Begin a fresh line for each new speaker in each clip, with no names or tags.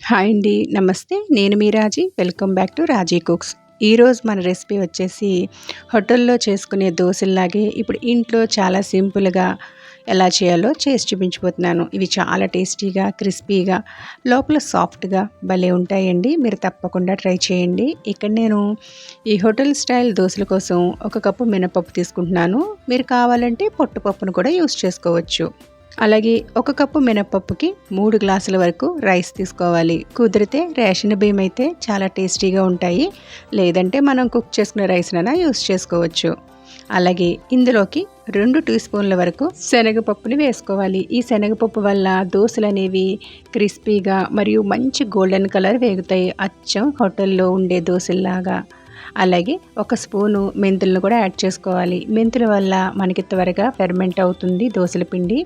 Hi అండి. నమస్తే. నేను మీ Raji. Welcome back to Raji cooks. ఈరోజు మన రెసిపీ వచ్చేసి హోటల్లో చేసుకునే దోసల్లాగే ఇప్పుడు ఇంట్లో చాలా సింపుల్‌గా ఎలా చేయాలో చేసి చూపించబోతున్నాను. ఇవి చాలా టేస్టీగా, క్రిస్పీగా, లోపల సాఫ్ట్‌గా భలే ఉంటాయండి. మీరు తప్పకుండా ట్రై చేయండి. ఇక్కడ నేను ఈ హోటల్ స్టైల్ దోసల కోసం 1 కప్పు మినపప్పు తీసుకుంటున్నాను. మీరు కావాలంటే పొట్టుపప్పును కూడా యూజ్ చేసుకోవచ్చు. అలాగే 1 కప్పు మినపప్పుకి 3 గ్లాసుల వరకు రైస్ తీసుకోవాలి. కుదిరితే రేషన్ బియ్యం అయితే చాలా టేస్టీగా ఉంటాయి. లేదంటే మనం కుక్ చేసుకునే రైస్నైనా యూస్ చేసుకోవచ్చు. అలాగే ఇందులోకి 2 టీ స్పూన్ల వరకు శనగపప్పుని వేసుకోవాలి. ఈ శనగపప్పు వల్ల దోసలు అనేవి క్రిస్పీగా మరియు మంచి గోల్డెన్ కలర్ వేగుతాయి. అచ్చం హోటల్లో ఉండే దోసల్లాగా. అలాగే 1 స్పూను మెంతులను కూడా యాడ్ చేసుకోవాలి. మెంతుల వల్ల మనకి త్వరగా ఫెర్మెంట్ అవుతుంది దోసల పిండి.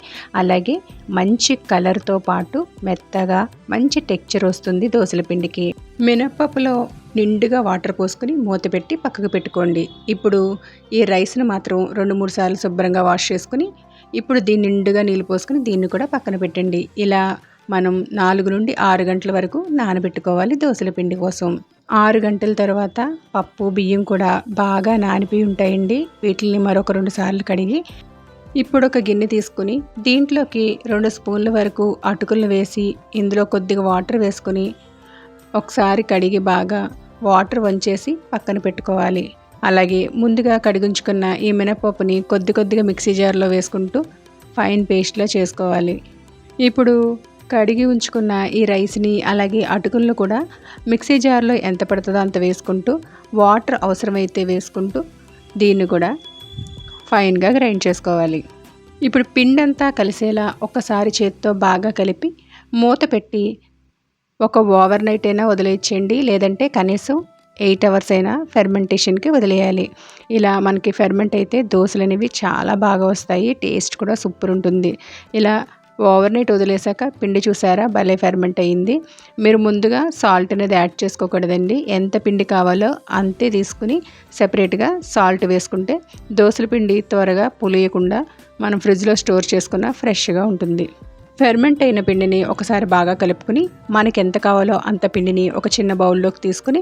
అలాగే మంచి కలర్తో పాటు మెత్తగా మంచి టెక్చర్ వస్తుంది దోసల పిండికి. మినపప్పులో నిండుగా వాటర్ పోసుకొని మూత పెట్టి పక్కకు పెట్టుకోండి. ఇప్పుడు ఈ రైస్ను మాత్రం 2-3 సార్లు శుభ్రంగా వాష్ చేసుకుని ఇప్పుడు దీన్ని నిండుగా నీళ్ళు పోసుకొని దీన్ని కూడా పక్కన పెట్టండి. ఇలా మనం 4 నుండి 6 గంటల వరకు నానబెట్టుకోవాలి దోసల పిండి కోసం. 6 గంటల తర్వాత పప్పు బియ్యం కూడా బాగా నానిపోయి ఉంటాయండి. వీటిని మరొక 2 సార్లు కడిగి ఇప్పుడు ఒక గిన్నె తీసుకుని దీంట్లోకి 2 స్పూన్ల వరకు అటుకులను వేసి ఇందులో కొద్దిగా వాటర్ వేసుకుని ఒకసారి కడిగి బాగా వాటర్ వంచేసి పక్కన పెట్టుకోవాలి. అలాగే ముందుగా కడిగించుకున్న ఈ మినపప్పుని కొద్దిగా మిక్సీ జార్లో వేసుకుంటూ ఫైన్ పేస్ట్లా చేసుకోవాలి. ఇప్పుడు కడిగి ఉంచుకున్న ఈ రైస్ని అలాగే అటుకులను కూడా మిక్సీ జార్లో ఎంత పడుతుందో అంత వేసుకుంటూ వాటర్ అవసరమైతే వేసుకుంటూ దీన్ని కూడా ఫైన్గా గ్రైండ్ చేసుకోవాలి. ఇప్పుడు పిండి అంతా కలిసేలా ఒకసారి చేత్తో బాగా కలిపి మూత పెట్టి ఒక ఓవర్ నైట్ అయినా వదిలేయండి. లేదంటే కనీసం 8 అవర్స్ అయినా ఫెర్మెంటేషన్కి వదిలేయాలి. ఇలా మనకి ఫెర్మెంట్ అయితే దోసలు అనేవి చాలా బాగా వస్తాయి. టేస్ట్ కూడా సూపర్ ఉంటుంది. ఇలా ఓవర్ నైట్ వదిలేసాక పిండి చూసారా భలే ఫెర్మెంట్ అయ్యింది. మీరు ముందుగా సాల్ట్ అనేది యాడ్ చేసుకోకూడదండి. ఎంత పిండి కావాలో అంతే తీసుకుని సెపరేట్గా సాల్ట్ వేసుకుంటే దోసల పిండి త్వరగా పులియకుండా మనం ఫ్రిడ్జ్లో స్టోర్ చేసుకున్న ఫ్రెష్గా ఉంటుంది. ఫెర్మెంట్ అయిన పిండిని ఒకసారి బాగా కలుపుకుని మనకి ఎంత కావాలో అంత పిండిని ఒక చిన్న బౌల్లోకి తీసుకుని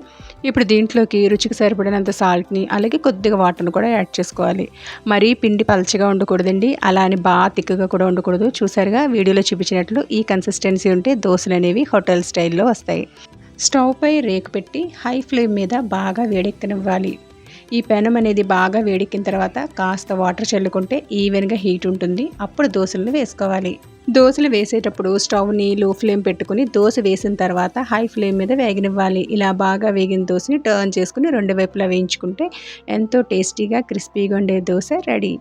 ఇప్పుడు దీంట్లోకి రుచికి సరిపడినంత సాల్ట్ని అలాగే కొద్దిగా వాటర్ని కూడా యాడ్ చేసుకోవాలి. మరీ పిండి పలచగా ఉండకూడదండి. అలా అని బాగా తిక్కగా కూడా ఉండకూడదు. చూసారుగా వీడియోలో చూపించినట్లు ఈ కన్సిస్టెన్సీ ఉంటే దోసలు అనేవి హోటల్ స్టైల్లో వస్తాయి. స్టవ్ పై రేకు పెట్టి హై ఫ్లేమ్ మీద బాగా వేడెక్కనివ్వాలి. ఈ పెనం అనేది బాగా వేడెక్కిన తర్వాత కాస్త వాటర్ చల్లుకుంటే ఈవెన్గా హీట్ ఉంటుంది. అప్పుడు దోసలను వేసుకోవాలి. దోసలు వేసేటప్పుడు స్టవ్ని లో ఫ్లేమ్ పెట్టుకుని దోస వేసిన తర్వాత హై ఫ్లేమ్ మీద వేగనివ్వాలి. ఇలా బాగా వేగిన దోసని టర్న్ చేసుకుని 2 వైపులా వేయించుకుంటే ఎంతో టేస్టీగా క్రిస్పీగా ఉండే దోస రెడీ.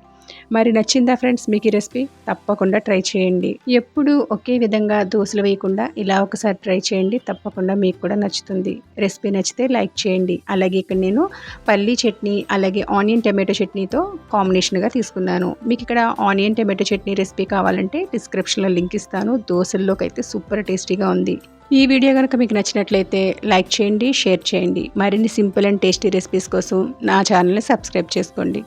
మరి నచ్చిందా ఫ్రెండ్స్ మీకు ఈ రెసిపీ? తప్పకుండా ట్రై చేయండి. ఎప్పుడూ ఒకే విధంగా దోసలు వేయకుండా ఇలా ఒకసారి ట్రై చేయండి. తప్పకుండా మీకు కూడా నచ్చుతుంది. రెసిపీ నచ్చితే లైక్ చేయండి. అలాగే ఇక్కడ నేను పల్లీ చట్నీ అలాగే ఆనియన్ టమాటో చట్నీతో కాంబినేషన్గా తీసుకున్నాను. మీకు ఇక్కడ ఆనియన్ టమాటో చట్నీ రెసిపీ కావాలంటే డిస్క్రిప్షన్లో లింక్ ఇస్తాను. దోసల్లోకి అయితే సూపర్ టేస్టీగా ఉంది. ఈ వీడియో కనుక మీకు నచ్చినట్లయితే లైక్ చేయండి, షేర్ చేయండి. మరిన్ని సింపుల్ అండ్ టేస్టీ రెసిపీస్ కోసం నా ఛానల్ని సబ్స్క్రైబ్ చేసుకోండి.